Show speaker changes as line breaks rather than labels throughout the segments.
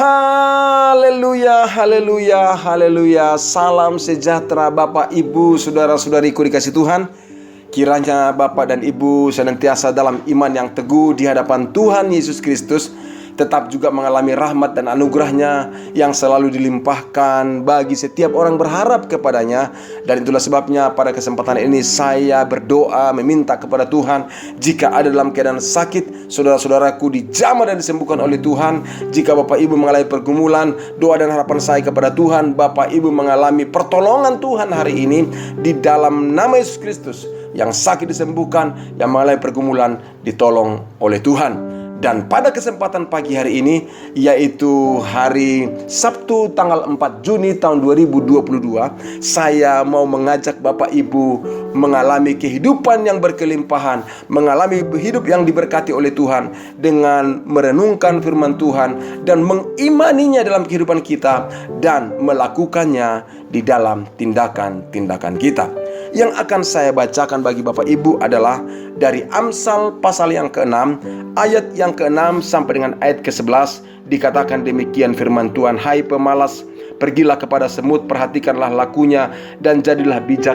Haleluya, haleluya, haleluya. Salam sejahtera Bapak, Ibu, saudara-saudariku dikasih Tuhan. Kiranya Bapak dan Ibu senantiasa dalam iman yang teguh di hadapan Tuhan Yesus Kristus, tetap juga mengalami rahmat dan anugerahnya yang selalu dilimpahkan bagi setiap orang berharap kepadanya. Dan itulah sebabnya pada kesempatan ini saya berdoa meminta kepada Tuhan, jika ada dalam keadaan sakit, saudara-saudaraku dijamah dan disembuhkan oleh Tuhan. Jika Bapak Ibu mengalami pergumulan, doa dan harapan saya kepada Tuhan, Bapak Ibu mengalami pertolongan Tuhan hari ini di dalam nama Yesus Kristus. Yang sakit disembuhkan, yang mengalami pergumulan ditolong oleh Tuhan. Dan pada kesempatan pagi hari ini, yaitu hari Sabtu tanggal 4 Juni tahun 2022, saya mau mengajak Bapak Ibu mengalami kehidupan yang berkelimpahan, mengalami hidup yang diberkati oleh Tuhan dengan merenungkan firman Tuhan dan mengimaninya dalam kehidupan kita dan melakukannya di dalam tindakan-tindakan kita. Yang akan saya bacakan bagi Bapak Ibu adalah dari Amsal pasal yang ke-6, ayat yang ke-6 sampai dengan ayat ke-11. Dikatakan demikian firman Tuhan, "Hai pemalas, pergilah kepada semut, perhatikanlah lakunya, dan jadilah bijak.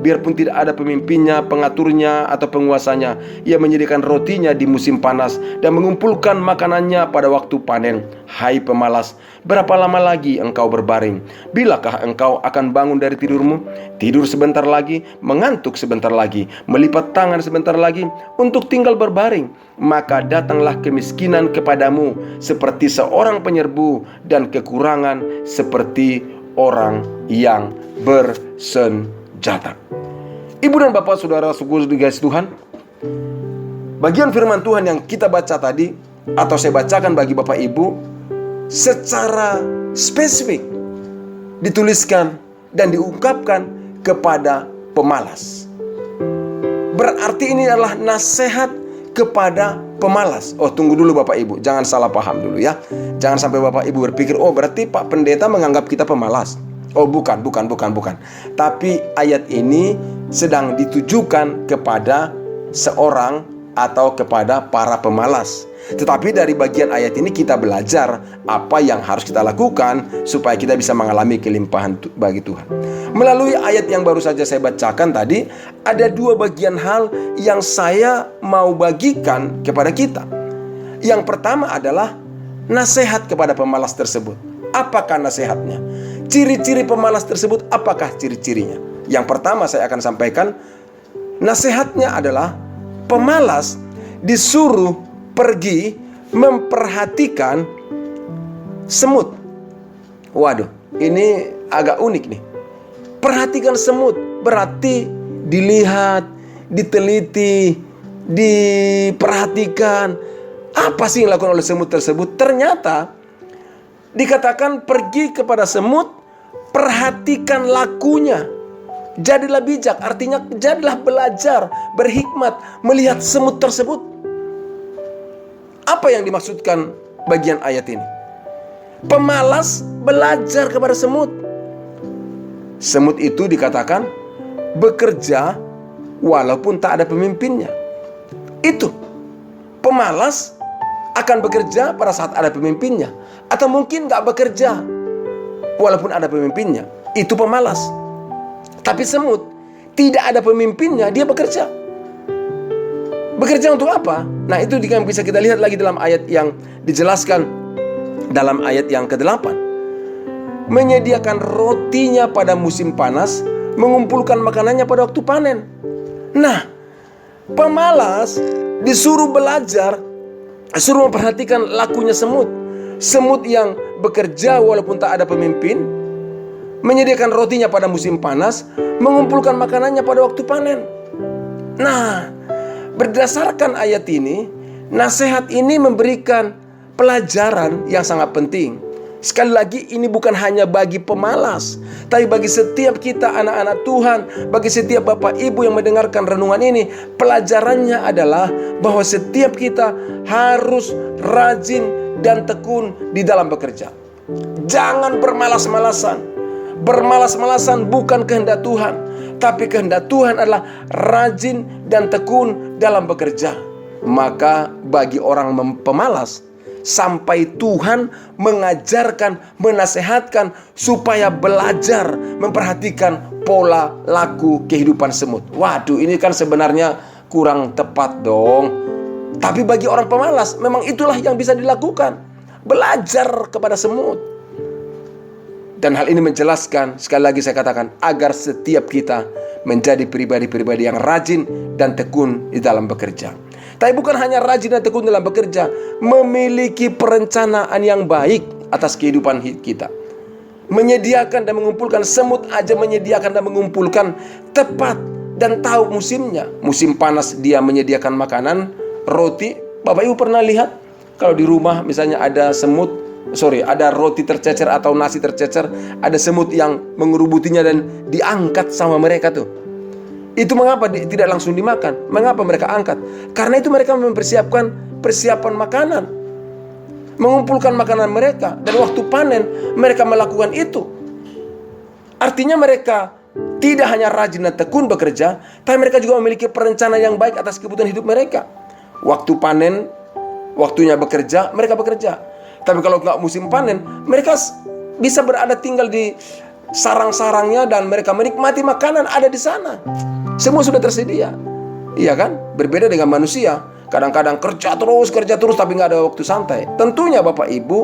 Biarpun tidak ada pemimpinnya, pengaturnya, atau penguasanya, ia menyediakan rotinya di musim panas dan mengumpulkan makanannya pada waktu panen. Hai pemalas, berapa lama lagi engkau berbaring? Bilakah engkau akan bangun dari tidurmu? Tidur sebentar lagi, mengantuk sebentar lagi, melipat tangan sebentar lagi untuk tinggal berbaring. Maka datanglah kemiskinan kepadamu seperti seorang penyerbu, dan kekurangan seperti orang yang bersenjata." Ibu dan Bapak, saudara-saudara dikasih Tuhan, bagian firman Tuhan yang kita baca tadi, atau saya bacakan bagi Bapak Ibu, secara spesifik dituliskan dan diungkapkan kepada pemalas. Berarti ini adalah nasihat kepada pemalas. Oh, tunggu dulu Bapak Ibu, jangan salah paham dulu ya. Jangan sampai Bapak Ibu berpikir, oh berarti Pak Pendeta menganggap kita pemalas. Oh bukan. Tapi ayat ini sedang ditujukan kepada seorang atau kepada para pemalas. Tetapi dari bagian ayat ini kita belajar apa yang harus kita lakukan supaya kita bisa mengalami kelimpahan bagi Tuhan. Melalui ayat yang baru saja saya bacakan tadi, ada dua bagian hal yang saya mau bagikan kepada kita. Yang pertama adalah nasihat kepada pemalas tersebut. Apakah nasihatnya? Ciri-ciri pemalas tersebut, apakah ciri-cirinya? Yang pertama saya akan sampaikan, nasihatnya adalah pemalas disuruh pergi memperhatikan semut. Waduh, ini agak unik nih. Perhatikan semut, berarti dilihat, diteliti, diperhatikan. Apa sih yang dilakukan oleh semut tersebut? Ternyata dikatakan pergi kepada semut, perhatikan lakunya. Jadilah bijak, artinya jadilah belajar, berhikmat, melihat semut tersebut. Apa yang dimaksudkan bagian ayat ini? Pemalas belajar kepada semut. Semut itu dikatakan bekerja walaupun tak ada pemimpinnya. Itu pemalas akan bekerja pada saat ada pemimpinnya, atau mungkin gak bekerja walaupun ada pemimpinnya. Itu pemalas. Tapi semut tidak ada pemimpinnya, dia bekerja. Bekerja untuk apa? Nah itu bisa kita lihat lagi dalam ayat yang dijelaskan dalam ayat yang ke-8. Menyediakan rotinya pada musim panas, mengumpulkan makanannya pada waktu panen. Nah, pemalas disuruh belajar, disuruh memperhatikan lakunya semut. Semut yang bekerja walaupun tak ada pemimpin, menyediakan rotinya pada musim panas, mengumpulkan makanannya pada waktu panen. Nah, berdasarkan ayat ini, nasihat ini memberikan pelajaran yang sangat penting. Sekali lagi, ini bukan hanya bagi pemalas, tapi bagi setiap kita anak-anak Tuhan, bagi setiap Bapak Ibu yang mendengarkan renungan ini. Pelajarannya adalah bahwa setiap kita harus rajin dan tekun di dalam bekerja. Jangan bermalas-malasan. Bermalas-malasan bukan kehendak Tuhan, tapi kehendak Tuhan adalah rajin dan tekun dalam bekerja. Maka bagi orang pemalas, sampai Tuhan mengajarkan, menasehatkan supaya belajar memperhatikan pola laku kehidupan semut. Waduh, ini kan sebenarnya kurang tepat dong. Tapi bagi orang pemalas, memang itulah yang bisa dilakukan. Belajar kepada semut. Dan hal ini menjelaskan, sekali lagi saya katakan, agar setiap kita menjadi pribadi-pribadi yang rajin dan tekun di dalam bekerja. Tapi bukan hanya rajin dan tekun dalam bekerja, memiliki perencanaan yang baik atas kehidupan kita. Menyediakan dan mengumpulkan, semut aja menyediakan dan mengumpulkan tepat dan tahu musimnya. Musim panas dia menyediakan makanan, roti. Bapak Ibu pernah lihat kalau di rumah misalnya ada ada roti tercecer atau nasi tercecer, ada semut yang mengerubutinya dan diangkat sama mereka tuh. Itu mengapa tidak langsung dimakan? Mengapa mereka angkat? Karena itu mereka mempersiapkan makanan, mengumpulkan makanan mereka, dan waktu panen mereka melakukan itu. Artinya mereka tidak hanya rajin dan tekun bekerja, tapi mereka juga memiliki perencanaan yang baik atas kebutuhan hidup mereka. Waktu panen, waktunya bekerja, mereka bekerja. Tapi kalau nggak musim panen, mereka bisa berada tinggal di sarang-sarangnya dan mereka menikmati makanan ada di sana. Semua sudah tersedia. Iya kan? Berbeda dengan manusia. Kadang-kadang kerja terus tapi nggak ada waktu santai. Tentunya Bapak Ibu,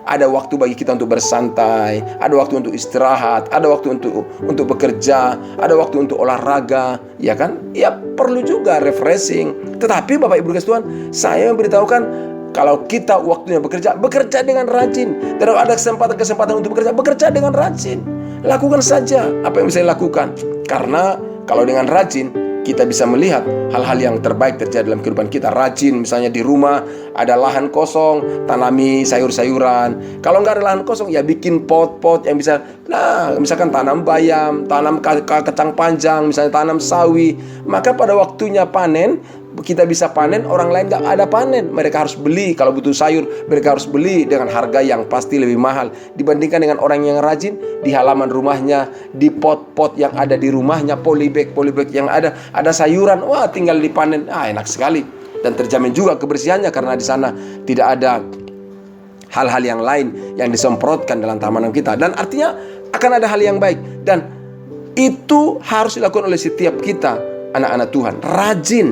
ada waktu bagi kita untuk bersantai, ada waktu untuk istirahat, ada waktu untuk bekerja, ada waktu untuk olahraga, ya kan? Ya perlu juga refreshing. Tetapi Bapak Ibu kasih Tuhan, saya memberitahukan, kalau kita waktunya bekerja dengan rajin. Dan kalau ada kesempatan untuk bekerja dengan rajin. Lakukan saja apa yang bisa dilakukan. Karena kalau dengan rajin, kita bisa melihat hal-hal yang terbaik terjadi dalam kehidupan kita. Rajin, misalnya di rumah ada lahan kosong, tanami sayur-sayuran. Kalau nggak ada lahan kosong, ya bikin pot-pot yang bisa, misalkan tanam bayam, tanam kacang panjang, misalnya tanam sawi. Maka pada waktunya panen, kita bisa panen, orang lain nggak ada panen. Mereka harus beli, kalau butuh sayur, mereka harus beli dengan harga yang pasti lebih mahal dibandingkan dengan orang yang rajin di halaman rumahnya, di pot-pot yang ada di rumahnya, polybag yang ada sayuran, wah tinggal dipanen, enak sekali. Dan terjamin juga kebersihannya karena di sana tidak ada hal-hal yang lain yang disemprotkan dalam tanaman kita. Dan artinya akan ada hal yang baik. Dan itu harus dilakukan oleh setiap kita, anak-anak Tuhan. Rajin,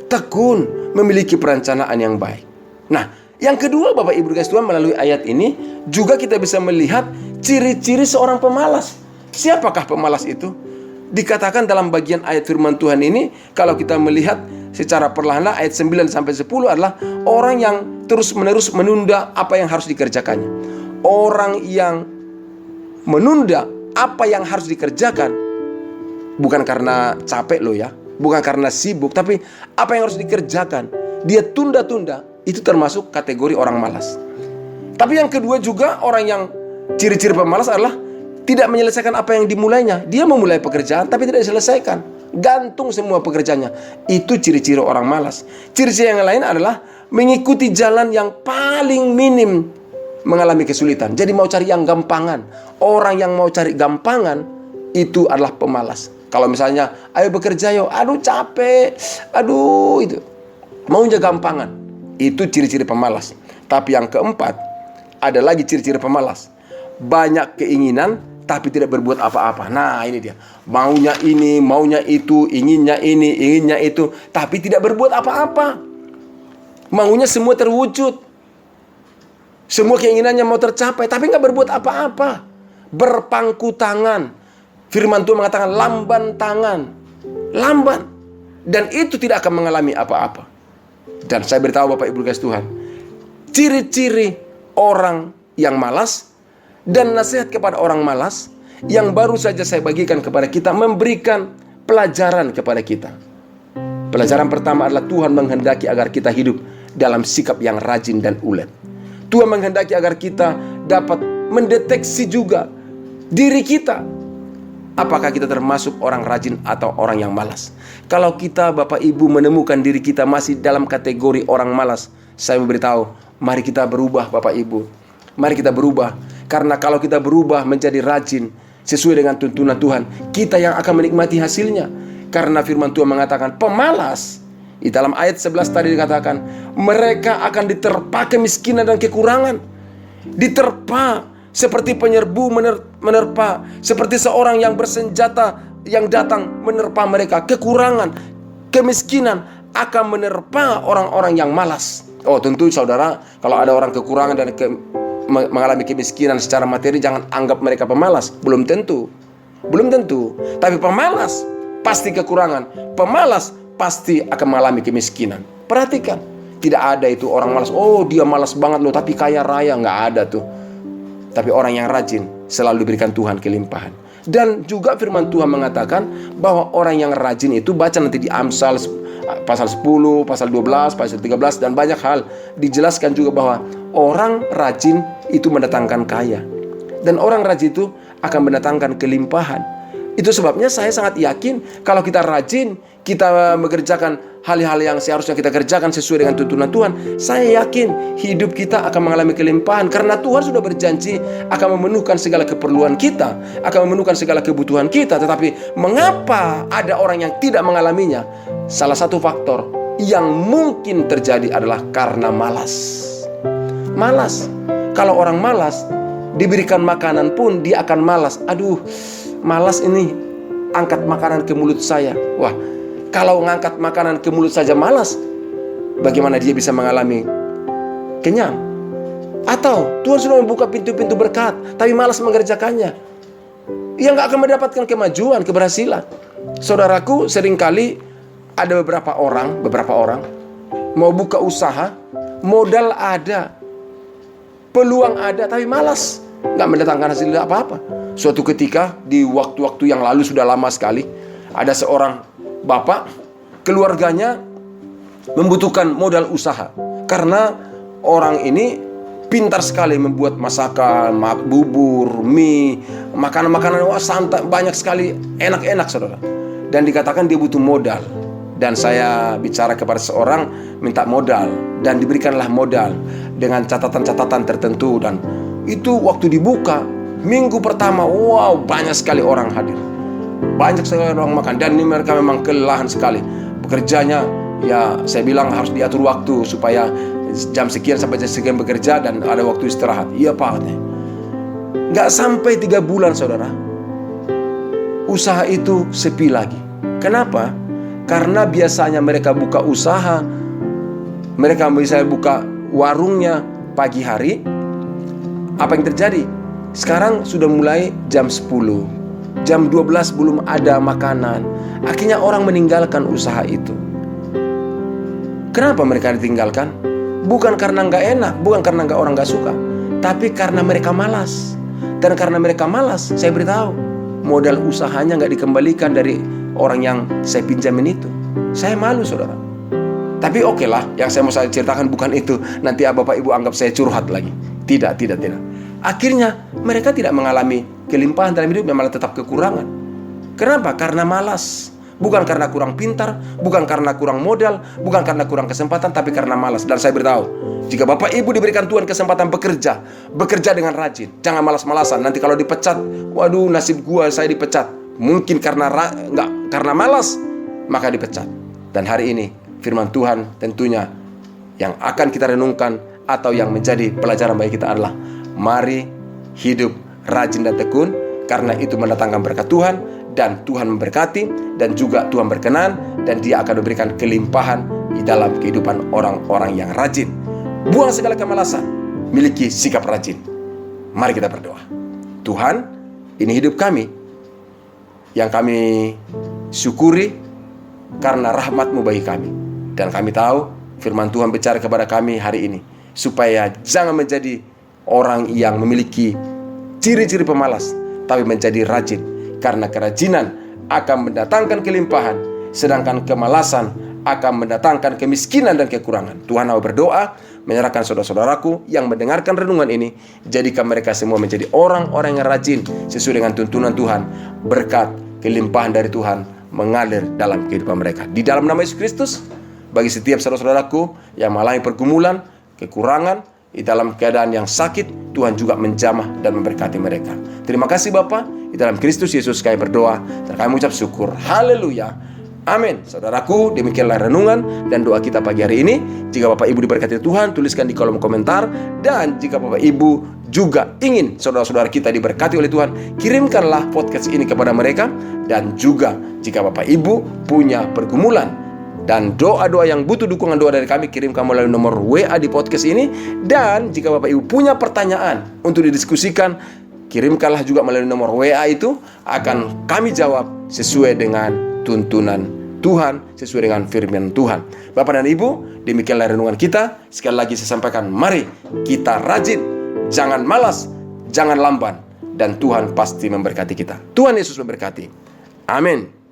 tekun, memiliki perencanaan yang baik. Nah, yang kedua Bapak Ibu kasih Tuhan, melalui ayat ini juga kita bisa melihat ciri-ciri seorang pemalas. Siapakah pemalas itu? Dikatakan dalam bagian ayat firman Tuhan ini, kalau kita melihat secara perlahan, ayat 9-10 adalah orang yang terus-menerus menunda apa yang harus dikerjakannya. Orang yang menunda apa yang harus dikerjakan bukan karena capek loh ya, bukan karena sibuk, tapi apa yang harus dikerjakan dia tunda-tunda, itu termasuk kategori orang malas. Tapi yang kedua juga, orang yang ciri-ciri pemalas adalah tidak menyelesaikan apa yang dimulainya. Dia memulai pekerjaan tapi tidak diselesaikan, gantung semua pekerjaannya. Itu ciri-ciri orang malas. Ciri-ciri yang lain adalah mengikuti jalan yang paling minim, mengalami kesulitan. Jadi mau cari yang gampangan. Orang yang mau cari gampangan itu adalah pemalas. Kalau misalnya, ayo bekerja yuk, aduh capek, aduh itu, maunya gampangan. Itu ciri-ciri pemalas. Tapi yang keempat, ada lagi ciri-ciri pemalas. Banyak keinginan tapi tidak berbuat apa-apa. Nah ini dia, maunya ini, maunya itu, inginnya ini, inginnya itu, tapi tidak berbuat apa-apa. Maunya semua terwujud, semua keinginannya mau tercapai, tapi nggak berbuat apa-apa. Berpangku tangan. Firman Tuhan mengatakan lamban tangan, lamban, dan itu tidak akan mengalami apa-apa. Dan saya beritahu Bapak Ibu kasih Tuhan, ciri-ciri orang yang malas dan nasihat kepada orang malas yang baru saja saya bagikan kepada kita, memberikan pelajaran kepada kita. Pelajaran pertama adalah Tuhan menghendaki agar kita hidup dalam sikap yang rajin dan ulet. Tuhan menghendaki agar kita dapat mendeteksi juga diri kita, apakah kita termasuk orang rajin atau orang yang malas. Kalau kita Bapak Ibu menemukan diri kita masih dalam kategori orang malas, saya memberitahu, mari kita berubah Bapak Ibu. Mari kita berubah. Karena kalau kita berubah menjadi rajin sesuai dengan tuntunan Tuhan, kita yang akan menikmati hasilnya. Karena firman Tuhan mengatakan pemalas Di dalam ayat 11 tadi dikatakan, mereka akan diterpa kemiskinan dan kekurangan. Diterpa seperti penyerbu menerpa, seperti seorang yang bersenjata yang datang menerpa mereka. Kekurangan, kemiskinan akan menerpa orang-orang yang malas. Oh tentu saudara, kalau ada orang kekurangan dan mengalami kemiskinan secara materi, jangan anggap mereka pemalas. Belum tentu. Tapi pemalas pasti kekurangan. Pemalas pasti akan mengalami kemiskinan. Perhatikan, tidak ada itu orang malas. Oh dia malas banget loh, tapi kaya raya. Nggak ada tuh. Tapi orang yang rajin selalu diberikan Tuhan kelimpahan. Dan juga firman Tuhan mengatakan bahwa orang yang rajin itu, baca nanti di Amsal pasal 10, pasal 12, pasal 13, dan banyak hal dijelaskan juga bahwa orang rajin itu mendatangkan kaya. Dan orang rajin itu akan mendatangkan kelimpahan. Itu sebabnya saya sangat yakin kalau kita rajin, kita mengerjakan hal-hal yang seharusnya kita kerjakan sesuai dengan tuntunan Tuhan, saya yakin hidup kita akan mengalami kelimpahan. Karena Tuhan sudah berjanji akan memenuhkan segala keperluan kita, akan memenuhkan segala kebutuhan kita. Tetapi mengapa ada orang yang tidak mengalaminya? Salah satu faktor yang mungkin terjadi adalah karena malas. Malas. Kalau orang malas, diberikan makanan pun dia akan malas. Aduh, malas ini, angkat makanan ke mulut saya. Wah, kalau ngangkat makanan ke mulut saja malas, bagaimana dia bisa mengalami kenyang? Atau Tuhan sudah membuka pintu-pintu berkat, tapi malas mengerjakannya, ia nggak akan mendapatkan kemajuan, keberhasilan. Saudaraku, seringkali ada beberapa orang mau buka usaha, modal ada, peluang ada, tapi malas, nggak mendatangkan hasil apa-apa. Suatu ketika di waktu-waktu yang lalu, sudah lama sekali, ada seorang bapak, keluarganya membutuhkan modal usaha. Karena orang ini pintar sekali membuat masakan, bubur, mie, makanan-makanan santai, banyak sekali, enak-enak saudara. Dan dikatakan dia butuh modal. Dan saya bicara kepada seorang, minta modal, dan diberikanlah modal dengan catatan-catatan tertentu. Dan itu waktu dibuka, minggu pertama, wow, banyak sekali orang hadir, banyak sekali orang makan. Dan ini mereka memang kelelahan sekali bekerjanya. Ya saya bilang harus diatur waktu supaya jam sekian sampai jam sekian bekerja dan ada waktu istirahat. Iya Pak, nggak sampai 3 bulan saudara, usaha itu sepi lagi. Kenapa? Karena biasanya mereka buka usaha, mereka bisa buka warungnya pagi hari. Apa yang terjadi? Sekarang sudah mulai jam 10, jam 12 belum ada makanan. Akhirnya orang meninggalkan usaha itu. Kenapa mereka ditinggalkan? Bukan karena nggak enak, bukan karena orang nggak suka, tapi karena mereka malas. Dan karena mereka malas, saya beritahu, modal usahanya nggak dikembalikan dari orang yang saya pinjamin itu. Saya malu saudara. Tapi oke lah, yang saya mau ceritakan bukan itu. Nanti Bapak Ibu anggap saya curhat lagi. Tidak. Akhirnya mereka tidak mengalami kelimpahan dalam hidupnya, malah tetap kekurangan. Kenapa? Karena malas. Bukan karena kurang pintar, bukan karena kurang modal, bukan karena kurang kesempatan, tapi karena malas. Dan saya beritahu, jika Bapak Ibu diberikan Tuhan kesempatan bekerja dengan rajin, jangan malas-malasan. Nanti kalau dipecat, waduh nasib gua saya dipecat. Mungkin karena malas, maka dipecat. Dan hari ini firman Tuhan tentunya yang akan kita renungkan atau yang menjadi pelajaran bagi kita adalah, mari hidup rajin dan tekun, karena itu mendatangkan berkat Tuhan, dan Tuhan memberkati, dan juga Tuhan berkenan, dan Dia akan memberikan kelimpahan di dalam kehidupan orang-orang yang rajin. Buang segala kemalasan, miliki sikap rajin. Mari kita berdoa. Tuhan, ini hidup kami yang kami syukuri karena rahmat-Mu bagi kami. Dan kami tahu firman Tuhan bicara kepada kami hari ini, supaya jangan menjadi orang yang memiliki ciri-ciri pemalas, tapi menjadi rajin. Karena kerajinan akan mendatangkan kelimpahan, sedangkan kemalasan akan mendatangkan kemiskinan dan kekurangan. Tuhan, aku berdoa, menyerahkan saudara-saudaraku yang mendengarkan renungan ini, jadikan mereka semua menjadi orang-orang yang rajin sesuai dengan tuntunan Tuhan. Berkat, kelimpahan dari Tuhan mengalir dalam kehidupan mereka. Di dalam nama Yesus Kristus, bagi setiap saudara-saudaraku yang mengalami pergumulan, kekurangan, di dalam keadaan yang sakit, Tuhan juga menjamah dan memberkati mereka. Terima kasih Bapa, di dalam Kristus Yesus kami berdoa dan kami mengucap syukur. Haleluya. Amin. Saudaraku, demikianlah renungan dan doa kita pagi hari ini. Jika Bapak Ibu diberkati Tuhan, tuliskan di kolom komentar. Dan jika Bapak Ibu juga ingin saudara-saudara kita diberkati oleh Tuhan, kirimkanlah podcast ini kepada mereka. Dan juga jika Bapak Ibu punya pergumulan dan doa-doa yang butuh dukungan doa dari kami, kirimkan melalui nomor WA di podcast ini. Dan jika Bapak Ibu punya pertanyaan untuk didiskusikan, kirimkanlah juga melalui nomor WA itu. Akan kami jawab sesuai dengan tuntunan Tuhan, sesuai dengan firman Tuhan. Bapak dan Ibu, demikianlah renungan kita. Sekali lagi saya sampaikan, mari kita rajin, jangan malas, jangan lamban, dan Tuhan pasti memberkati kita. Tuhan Yesus memberkati. Amin.